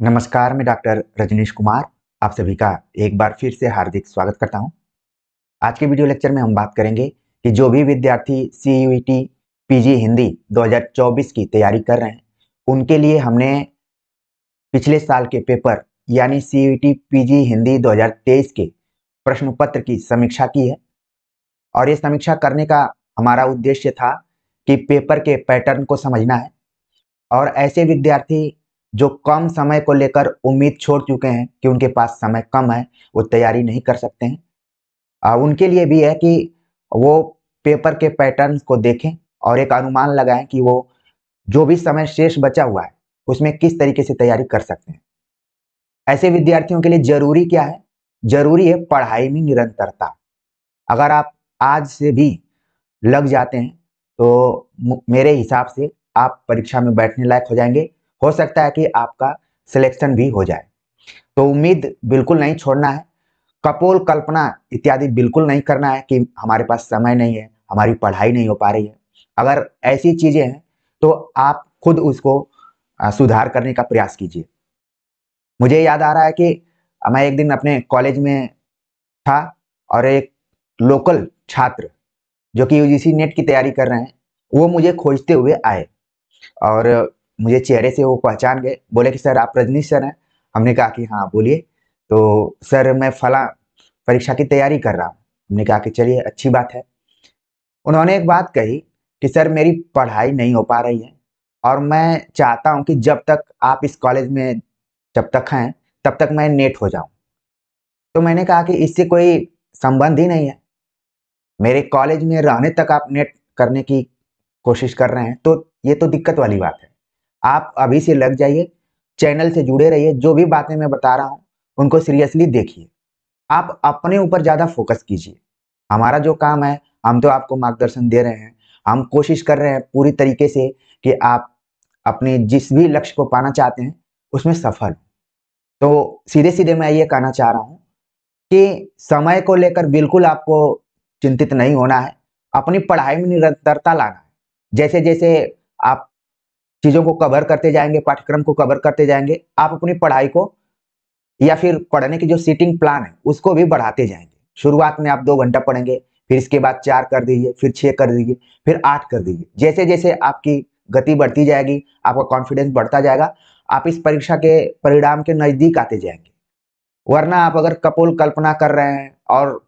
नमस्कार, मैं डॉक्टर रजनीश कुमार आप सभी का एक बार फिर से हार्दिक स्वागत करता हूं। आज के वीडियो लेक्चर में हम बात करेंगे कि जो भी विद्यार्थी CUET पीजी हिंदी 2024 की तैयारी कर रहे हैं, उनके लिए हमने पिछले साल के पेपर यानी CUET पीजी हिंदी 2023 के प्रश्न पत्र की समीक्षा की है। और ये समीक्षा करने का हमारा उद्देश्य था कि पेपर के पैटर्न को समझना है और ऐसे विद्यार्थी जो कम समय को लेकर उम्मीद छोड़ चुके हैं कि उनके पास समय कम है, वो तैयारी नहीं कर सकते हैं, उनके लिए भी है कि वो पेपर के पैटर्न को देखें और एक अनुमान लगाएं कि वो जो भी समय शेष बचा हुआ है उसमें किस तरीके से तैयारी कर सकते हैं। ऐसे विद्यार्थियों के लिए जरूरी क्या है? जरूरी है पढ़ाई में निरंतरता। अगर आप आज से भी लग जाते हैं तो मेरे हिसाब से आप परीक्षा में बैठने लायक हो जाएंगे। हो सकता है कि आपका सिलेक्शन भी हो जाए। तो उम्मीद बिल्कुल नहीं छोड़ना है, कपोल कल्पना इत्यादि बिल्कुल नहीं करना है कि हमारे पास समय नहीं है, हमारी पढ़ाई नहीं हो पा रही है। अगर ऐसी चीजें हैं तो आप खुद उसको सुधार करने का प्रयास कीजिए। मुझे याद आ रहा है कि मैं एक दिन अपने कॉलेज में था और एक लोकल छात्र जो कि यूजीसी नेट की तैयारी कर रहे हैं, वो मुझे खोजते हुए आए और मुझे चेहरे से वो पहचान गए। बोले कि सर आप रजनीश सर हैं? हमने कहा कि हाँ बोलिए। तो सर मैं फला परीक्षा की तैयारी कर रहा हूँ। हमने कहा कि चलिए अच्छी बात है। उन्होंने एक बात कही कि सर मेरी पढ़ाई नहीं हो पा रही है और मैं चाहता हूँ कि जब तक आप इस कॉलेज में जब तक हैं तब तक मैं नेट हो जाऊँ। तो मैंने कहा कि इससे कोई संबंध ही नहीं है। मेरे कॉलेज में रहने तक आप नेट करने की कोशिश कर रहे हैं तो ये तो दिक्कत वाली बात है। आप अभी से लग जाइए, चैनल से जुड़े रहिए, जो भी बातें मैं बता रहा हूँ उनको सीरियसली देखिए। आप अपने ऊपर ज़्यादा फोकस कीजिए। हमारा जो काम है, हम तो आपको मार्गदर्शन दे रहे हैं, हम कोशिश कर रहे हैं पूरी तरीके से कि आप अपने जिस भी लक्ष्य को पाना चाहते हैं उसमें सफल हो। तो सीधे सीधे मैं ये कहना चाह रहा हूँ कि समय को लेकर बिल्कुल आपको चिंतित नहीं होना है, अपनी पढ़ाई में निरंतरता लाना है। जैसे जैसे आप चीज़ों को कवर करते जाएंगे, पाठ्यक्रम को कवर करते जाएंगे, आप अपनी पढ़ाई को या फिर पढ़ने की जो सीटिंग प्लान है उसको भी बढ़ाते जाएंगे। शुरुआत में आप 2 घंटा पढ़ेंगे, फिर इसके बाद 4 कर दीजिए, फिर 6 कर दीजिए, फिर 8 कर दीजिए। जैसे जैसे आपकी गति बढ़ती जाएगी, आपका कॉन्फिडेंस बढ़ता जाएगा, आप इस परीक्षा के परिणाम के नजदीक आते जाएंगे। वरना आप अगर कपोल कल्पना कर रहे हैं और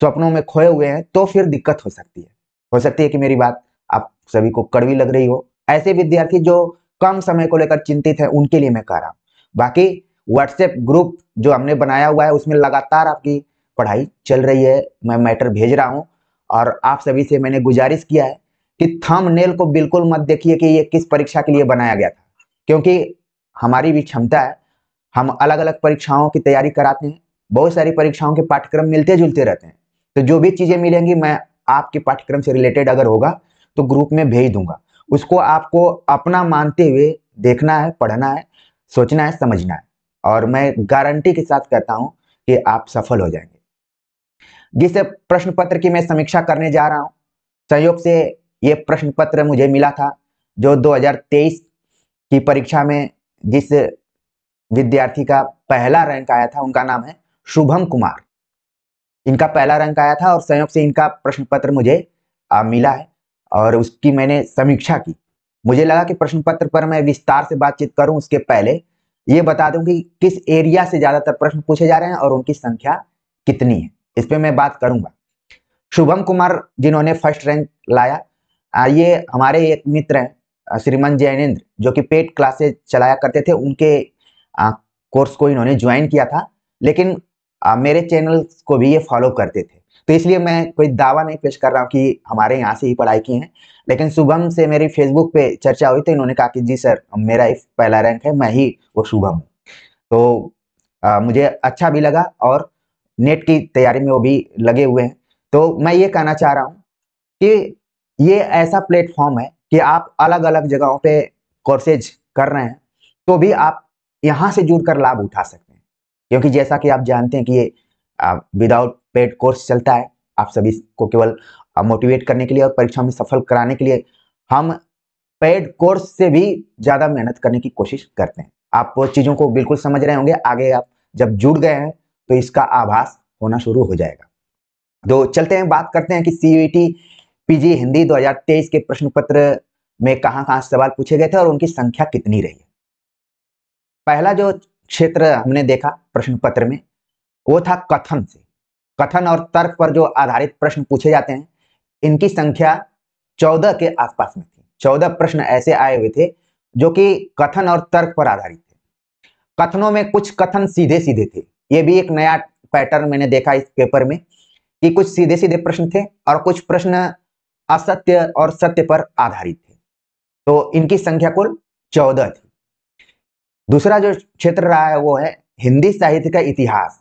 सपनों में खोए हुए हैं तो फिर दिक्कत हो सकती है। हो सकती है कि मेरी बात आप सभी को कड़वी लग रही हो। ऐसे विद्यार्थी जो कम समय को लेकर चिंतित है उनके लिए मैं कह रहा हूँ। बाकी व्हाट्सएप ग्रुप जो हमने बनाया हुआ है उसमें लगातार आपकी पढ़ाई चल रही है, मैं मैटर भेज रहा हूँ। और आप सभी से मैंने गुजारिश किया है कि थंबनेल को बिल्कुल मत देखिए कि ये किस परीक्षा के लिए बनाया गया था, क्योंकि हमारी भी क्षमता है, हम अलग अलग परीक्षाओं की तैयारी कराते हैं। बहुत सारी परीक्षाओं के पाठ्यक्रम मिलते जुलते रहते हैं। तो जो भी चीजें मिलेंगी मैं आपके पाठ्यक्रम से रिलेटेड अगर होगा तो ग्रुप में भेज दूंगा। उसको आपको अपना मानते हुए देखना है, पढ़ना है, सोचना है, समझना है। और मैं गारंटी के साथ कहता हूं कि आप सफल हो जाएंगे। जिस प्रश्न पत्र की मैं समीक्षा करने जा रहा हूं, संयोग से ये प्रश्न पत्र मुझे मिला था जो 2023 की परीक्षा में जिस विद्यार्थी का पहला रैंक आया था, उनका नाम है शुभम कुमार। इनका पहला रैंक आया था और संयोग से इनका प्रश्न पत्र मुझे मिला है और उसकी मैंने समीक्षा की। मुझे लगा कि प्रश्न पत्र पर मैं विस्तार से बातचीत करूं उसके पहले ये बता दूं कि किस एरिया से ज्यादातर प्रश्न पूछे जा रहे हैं और उनकी संख्या कितनी है, इस पे मैं बात करूंगा। शुभम कुमार जिन्होंने फर्स्ट रैंक लाया, ये हमारे एक मित्र हैं श्रीमान जैनेन्द्र, जो कि पेड क्लासेस चलाया करते थे। उनके कोर्स को इन्होंने ज्वाइन किया था, लेकिन मेरे चैनल को भी ये फॉलो करते थे। तो इसलिए मैं कोई दावा नहीं पेश कर रहा हूँ कि हमारे यहाँ से ही पढ़ाई की है, लेकिन शुभम से मेरी फेसबुक पे चर्चा हुई तो इन्होंने कहा कि जी सर मेरा ही पहला रैंक है, मैं ही वो शुभम हूँ। तो मुझे अच्छा भी लगा और नेट की तैयारी में वो भी लगे हुए हैं। तो मैं ये कहना चाह रहा हूँ कि ये ऐसा प्लेटफॉर्म है कि आप अलग अलग जगहों पे कोर्सेज कर रहे हैं तो भी आप यहाँ से जुड़कर लाभ उठा सकते हैं, क्योंकि जैसा कि आप जानते हैं कि ये विदाउट पेड कोर्स चलता है। आप सभी को केवल मोटिवेट करने के लिए और परीक्षा में सफल कराने के लिए हम पेड कोर्स से भी ज्यादा मेहनत करने की कोशिश करते हैं। आप चीजों को बिल्कुल समझ रहे होंगे। आगे आप जब जुड़ गए हैं तो इसका आभास होना शुरू हो जाएगा। तो चलते हैं, बात करते हैं कि सीयूईटी पीजी हिंदी 2023 के प्रश्न पत्र में कहां सवाल पूछे गए थे और उनकी संख्या कितनी रही। पहला जो क्षेत्र हमने देखा प्रश्न पत्र में वो था कथन से। कथन और तर्क पर जो आधारित प्रश्न पूछे जाते हैं, इनकी संख्या 14 के आसपास में थी। 14 प्रश्न ऐसे आए हुए थे जो कि कथन और तर्क पर आधारित थे। कथनों में कुछ कथन सीधे सीधे थे। ये भी एक नया पैटर्न मैंने देखा इस पेपर में कि कुछ सीधे सीधे प्रश्न थे और कुछ प्रश्न असत्य और सत्य पर आधारित थे। तो इनकी संख्या कुल 14 थी। दूसरा जो क्षेत्र रहा है वो है हिंदी साहित्य का इतिहास।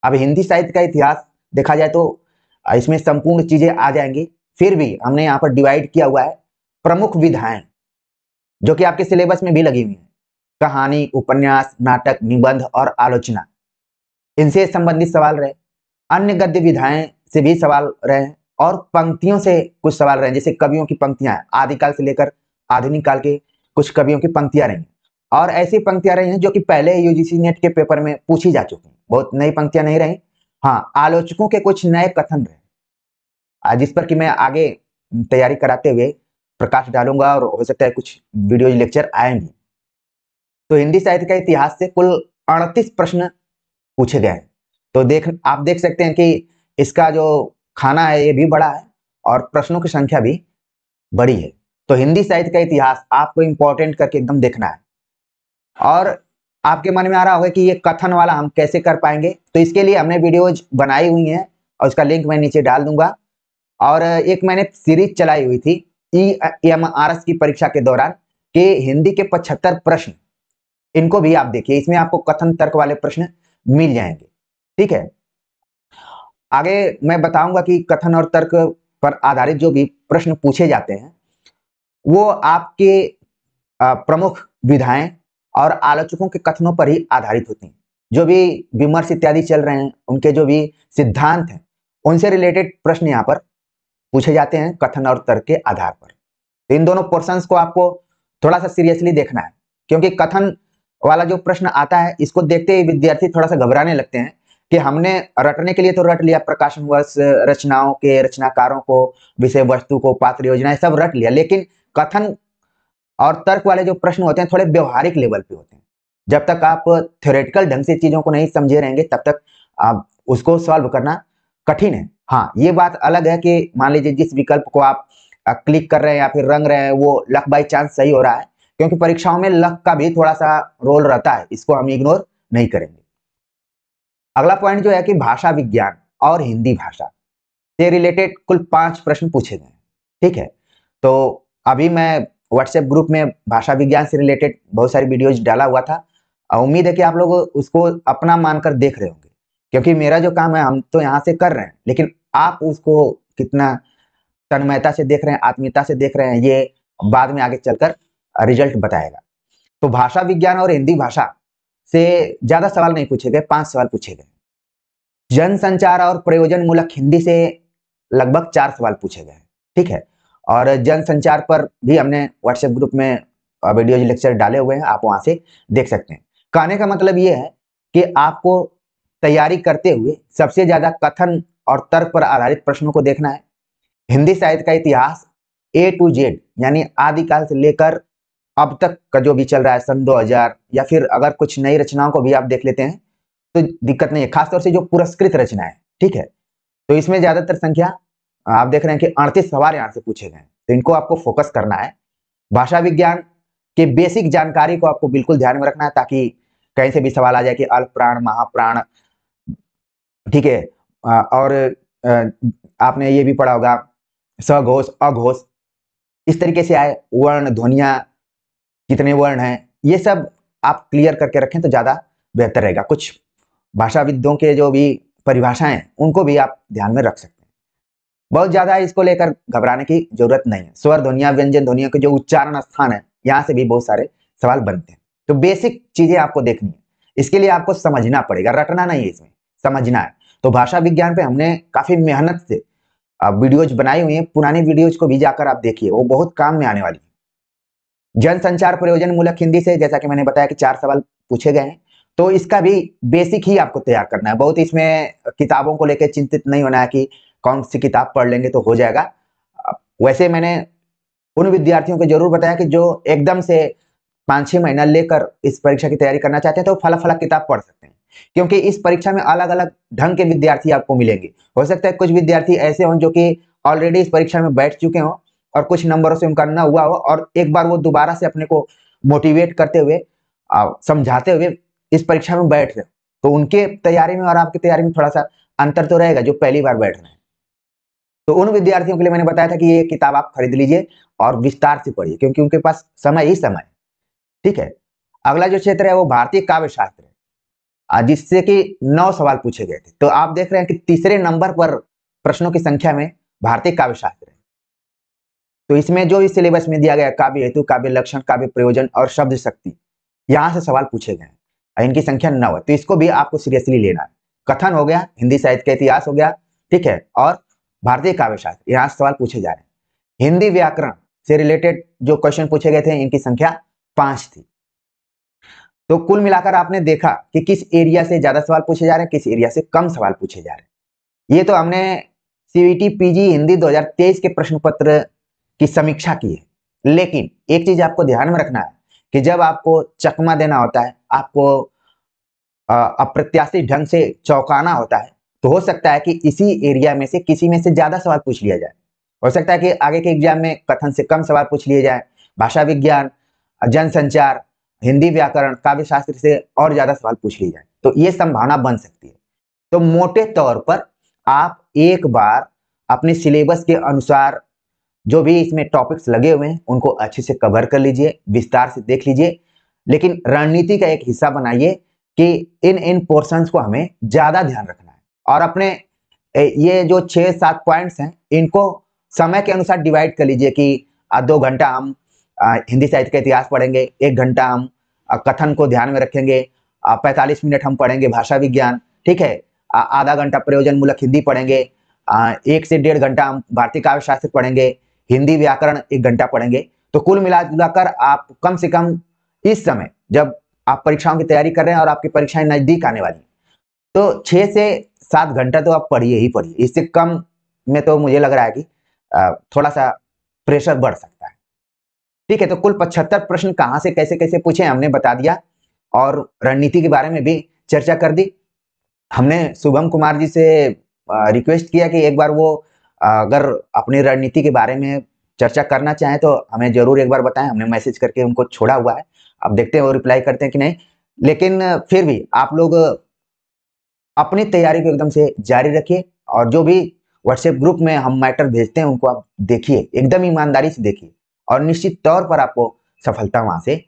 अब हिंदी साहित्य का इतिहास देखा जाए तो इसमें संपूर्ण चीजें आ जाएंगी, फिर भी हमने यहाँ पर डिवाइड किया हुआ है प्रमुख विधाएं जो कि आपके सिलेबस में भी लगी हुई है। कहानी, उपन्यास, नाटक, निबंध और आलोचना, इनसे संबंधित सवाल रहे। अन्य गद्य विधाएं से भी सवाल रहे और पंक्तियों से कुछ सवाल रहे, जैसे कवियों की पंक्तियां, आदिकाल से लेकर आधुनिक काल के कुछ कवियों की पंक्तियां रही और ऐसी पंक्तियां रही हैं जो कि पहले यूजीसी नेट के पेपर में पूछी जा चुकी हैं। बहुत नई पंक्तियां नहीं रही। हाँ, आलोचकों के कुछ नए कथन रहे जिस पर कि मैं आगे तैयारी कराते हुए प्रकाश डालूंगा और हो सकता है कुछ वीडियो लेक्चर आएंगे। तो हिंदी साहित्य का इतिहास से कुल 38 प्रश्न पूछे गए हैं। तो आप देख सकते हैं कि इसका जो खाना है ये भी बड़ा है और प्रश्नों की संख्या भी बड़ी है। तो हिंदी साहित्य का इतिहास आपको इंपॉर्टेंट करके एकदम देखना है। और आपके मन में आ रहा होगा कि ये कथन वाला हम कैसे कर पाएंगे, तो इसके लिए हमने वीडियोज बनाई हुई हैं और उसका लिंक मैं नीचे डाल दूंगा। और एक मैंने सीरीज चलाई हुई थी EMRS की परीक्षा के दौरान कि हिंदी के 75 प्रश्न, इनको भी आप देखिए, इसमें आपको कथन तर्क वाले प्रश्न मिल जाएंगे। ठीक है, आगे मैं बताऊंगा कि कथन और तर्क पर आधारित जो भी प्रश्न पूछे जाते हैं वो आपके प्रमुख विधाएं और आलोचकों के कथनों पर ही आधारित होती हैं। जो भी विमर्श इत्यादि चल रहे हैं, उनके जो भी सिद्धांत हैं, उनसे रिलेटेड प्रश्न यहाँ पर पूछे जाते हैं कथन और तर्क के आधार पर। तो इन दोनों पोर्शंस को आपको थोड़ा सा सीरियसली देखना है, क्योंकि कथन वाला जो प्रश्न आता है इसको देखते ही विद्यार्थी थोड़ा सा घबराने लगते हैं कि हमने रटने के लिए तो रट लिया, प्रकाशन वर्ष, रचनाओं के रचनाकारों को, विषय वस्तु को, पात्र योजनाएं सब रट लिया, लेकिन कथन और तर्क वाले जो प्रश्न होते हैं थोड़े व्यवहारिक लेवल पे होते हैं। जब तक आप थ्योरेटिकल ढंग से चीजों को नहीं समझे रहेंगे तब तक आप उसको सॉल्व करना कठिन है। हाँ, ये बात अलग है कि मान लीजिए जिस विकल्प को आप क्लिक कर रहे हैं या फिर रंग रहे हैं वो लक बाई चांस सही हो रहा है, क्योंकि परीक्षाओं में लक का भी थोड़ा सा रोल रहता है, इसको हम इग्नोर नहीं करेंगे। अगला पॉइंट जो है कि भाषा विज्ञान और हिंदी भाषा से रिलेटेड कुल 5 प्रश्न पूछे गए। ठीक है, तो अभी मैं व्हाट्सएप ग्रुप में भाषा विज्ञान से रिलेटेड बहुत सारी वीडियोज डाला हुआ था। उम्मीद है कि आप लोग उसको अपना मानकर देख रहे होंगे, क्योंकि मेरा जो काम है हम तो यहाँ से कर रहे हैं, लेकिन आप उसको कितना तन्मयता से देख रहे हैं, आत्मीयता से देख रहे हैं, ये बाद में आगे चलकर रिजल्ट बताएगा। तो भाषा विज्ञान और हिंदी भाषा से ज्यादा सवाल नहीं पूछे गए, 5 सवाल पूछे गए। जनसंचार और प्रयोजन मूलक हिंदी से लगभग 4 सवाल पूछे गए। ठीक है, और जनसंचार पर भी हमने व्हाट्सएप ग्रुप में वीडियो लेक्चर डाले हुए हैं, आप वहां से देख सकते हैं। कहने का मतलब ये है कि आपको तैयारी करते हुए सबसे ज्यादा कथन और तर्क पर आधारित प्रश्नों को देखना है। हिंदी साहित्य का इतिहास A to Z यानी आदिकाल से लेकर अब तक का जो भी चल रहा है सन 2000, या फिर अगर कुछ नई रचनाओं को भी आप देख लेते हैं तो दिक्कत नहीं है, खासतौर से जो पुरस्कृत रचना है। ठीक है, तो इसमें ज्यादातर संख्या आप देख रहे हैं कि 38 सवाल यहाँ से पूछे गए, तो इनको आपको फोकस करना है। भाषा विज्ञान के बेसिक जानकारी को आपको बिल्कुल ध्यान में रखना है, ताकि कहीं से भी सवाल आ जाए कि अल्प प्राण, महाप्राण, ठीक है, और आपने ये भी पढ़ा होगा सघोष, अघोष, इस तरीके से आए, वर्ण, ध्वनियां, कितने वर्ण हैं, ये सब आप क्लियर करके रखें तो ज्यादा बेहतर रहेगा। कुछ भाषाविदों के जो भी परिभाषाएं हैं उनको भी आप ध्यान में रख सकते हैं। बहुत ज्यादा इसको लेकर घबराने की जरूरत नहीं है। स्वर ध्वनिया, व्यंजन ध्वनिया के जो उच्चारण स्थान है, यहाँ से भी बहुत सारे सवाल बनते हैं। तो बेसिक चीजें आपको देखनी है, इसके लिए आपको समझना पड़ेगा, रटना नहीं है, इसमें समझना है। तो भाषा विज्ञान पे हमने काफी मेहनत से वीडियोज बनाई हुई है, पुरानी वीडियोज को भी जाकर आप देखिए, वो बहुत काम में आने वाली है। जनसंचार प्रयोजन मूलक हिंदी से जैसा कि मैंने बताया कि 4 सवाल पूछे गए हैं, तो इसका भी बेसिक ही आपको तैयार करना है। बहुत इसमें किताबों को लेकर चिंतित नहीं होना है कि कौन सी किताब पढ़ लेंगे तो हो जाएगा। वैसे मैंने उन विद्यार्थियों को जरूर बताया कि जो एकदम से 5-6 महीना लेकर इस परीक्षा की तैयारी करना चाहते हैं तो फलक किताब पढ़ सकते हैं, क्योंकि इस परीक्षा में अलग-अलग ढंग के विद्यार्थी आपको मिलेंगे। हो सकता है कुछ विद्यार्थी ऐसे हों जो कि ऑलरेडी इस परीक्षा में बैठ चुके हों और कुछ नंबरों से उनका ना हुआ हो और एक बार वो दोबारा से अपने को मोटिवेट करते हुए समझाते हुए इस परीक्षा में बैठ रहे हो, तो उनके तैयारी में और आपकी तैयारी में थोड़ा सा अंतर तो रहेगा जो पहली बार बैठ रहे हैं। तो उन विद्यार्थियों के लिए मैंने बताया था कि ये किताब आप खरीद लीजिए और विस्तार से पढ़िए, क्योंकि उनके पास समय ही समय है। ठीक है, अगला जो क्षेत्र है वो भारतीय काव्य शास्त्र है, जिससे कि 9 सवाल पूछे गए थे। तो आप देख रहे हैं कि तीसरे नंबर पर प्रश्नों की संख्या में भारतीय काव्य शास्त्र है। तो इसमें जो इस सिलेबस में दिया गया काव्य हेतु, काव्य लक्षण, काव्य प्रयोजन और शब्द शक्ति, यहाँ से सवाल पूछे गए हैं। इनकी संख्या 9 है, तो इसको भी आपको सीरियसली लेना है। कथन हो गया, हिंदी साहित्य का इतिहास हो गया, ठीक है, और भारतीय काव्य शास्त्र, यहाँ से सवाल पूछे जा रहे हैं। हिंदी व्याकरण से रिलेटेड जो क्वेश्चन पूछे गए थे इनकी संख्या 5 थी। तो कुल मिलाकर आपने देखा कि किस एरिया से ज्यादा सवाल पूछे जा रहे हैं, किस एरिया से कम सवाल पूछे जा रहे हैं। ये तो हमने सीयूईटी पीजी हिंदी 2023 के प्रश्न पत्र की समीक्षा की है। लेकिन एक चीज आपको ध्यान में रखना है कि जब आपको चकमा देना होता है, आपको अप्रत्याशित ढंग से चौंकाना होता है, तो हो सकता है कि इसी एरिया में से किसी में से ज्यादा सवाल पूछ लिया जाए। हो सकता है कि आगे के एग्जाम में कथन से कम सवाल पूछ लिए जाए, भाषा विज्ञान, जनसंचार, हिंदी व्याकरण, काव्य शास्त्र से और ज्यादा सवाल पूछ लिए जाए, तो ये संभावना बन सकती है। तो मोटे तौर पर आप एक बार अपने सिलेबस के अनुसार जो भी इसमें टॉपिक्स लगे हुए हैं उनको अच्छे से कवर कर लीजिए, विस्तार से देख लीजिए, लेकिन रणनीति का एक हिस्सा बनाइए कि इन पोर्शंस को हमें ज्यादा ध्यान रखना है और अपने ये जो 6-7 पॉइंट्स हैं इनको समय के अनुसार डिवाइड कर लीजिए कि 2 घंटा हम हिंदी साहित्य का इतिहास पढ़ेंगे, 1 घंटा हम कथन को ध्यान में रखेंगे, 45 मिनट हम पढ़ेंगे भाषा विज्ञान, ठीक है, आधा घंटा प्रयोजन मूलक हिंदी पढ़ेंगे, 1 से 1.5 घंटा हम भारतीय काव्य शास्त्र पढ़ेंगे, हिंदी व्याकरण 1 घंटा पढ़ेंगे। तो कुल मिलाकर आप कम से कम इस समय जब आप परीक्षाओं की तैयारी कर रहे हैं और आपकी परीक्षाएं नजदीक आने वाली, तो 6 से 7 घंटा तो आप पढ़िए ही पढ़िए। इससे कम में तो मुझे लग रहा है कि थोड़ा सा प्रेशर बढ़ सकता है। ठीक है, तो कुल 75 प्रश्न कहां से कैसे कैसे पूछे हमने बता दिया और रणनीति के बारे में भी चर्चा कर दी। हमने शुभम कुमार जी से रिक्वेस्ट किया कि एक बार वो अगर अपनी रणनीति के बारे में चर्चा करना चाहें तो हमें जरूर एक बार बताएं। हमने मैसेज करके उनको छोड़ा हुआ है, अब देखते हैं वो रिप्लाई करते हैं कि नहीं। लेकिन फिर भी आप लोग अपनी तैयारी को एकदम से जारी रखिए और जो भी व्हाट्सएप ग्रुप में हम मैटर भेजते हैं उनको आप देखिए, एकदम ईमानदारी से देखिए और निश्चित तौर पर आपको सफलता वहां से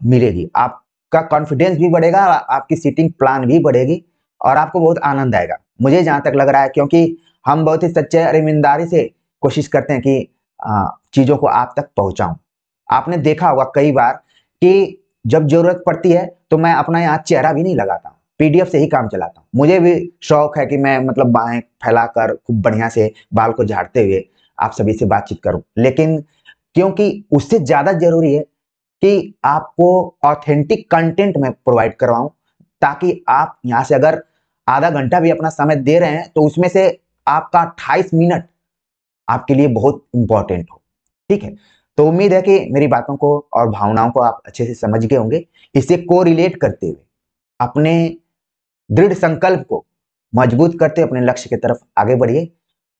मिलेगी। आपका कॉन्फिडेंस भी बढ़ेगा, आपकी सीटिंग प्लान भी बढ़ेगी और आपको बहुत आनंद आएगा, मुझे जहां तक लग रहा है, क्योंकि हम बहुत ही सच्चे और ईमानदारी से कोशिश करते हैं कि चीजों को आप तक पहुंचाऊं। आपने देखा होगा कई बार कि जब जरूरत पड़ती है तो मैं अपना यहाँ चेहरा भी नहीं लगाता, पीडीएफ से ही काम चलाता हूँ। मुझे भी शौक है कि मैं मतलब बाहें फैलाकर खूब बढ़िया से बाल को झाड़ते हुए आप सभी से बातचीत करूं, लेकिन क्योंकि उससे ज्यादा जरूरी है कि आपको ऑथेंटिक कंटेंट में प्रोवाइड करवाऊं, ताकि आप यहाँ से अगर आधा घंटा भी अपना समय दे रहे हैं तो उसमें से आपका 28 मिनट आपके लिए बहुत इंपॉर्टेंट हो। ठीक है, तो उम्मीद है कि मेरी बातों को और भावनाओं को आप अच्छे से समझ गए होंगे। इससे कोरिलेट करते हुए अपने दृढ़ संकल्प को मजबूत करते अपने लक्ष्य की तरफ आगे बढ़िए।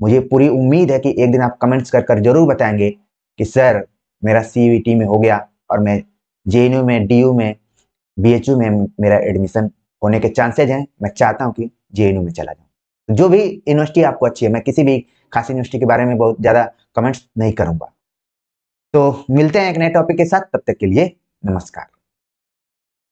मुझे पूरी उम्मीद है कि एक दिन आप कमेंट्स कर जरूर बताएंगे कि सर मेरा सीयूईटी में हो गया और मैं जेएनयू में, डीयू में, बीएचयू में मेरा एडमिशन होने के चांसेज हैं। मैं चाहता हूं कि जेएनयू में चला जाऊं। जो भी यूनिवर्सिटी आपको अच्छी है, मैं किसी भी खास यूनिवर्सिटी के बारे में बहुत ज्यादा कमेंट्स नहीं करूंगा। तो मिलते हैं एक नए टॉपिक के साथ, तब तक के लिए नमस्कार।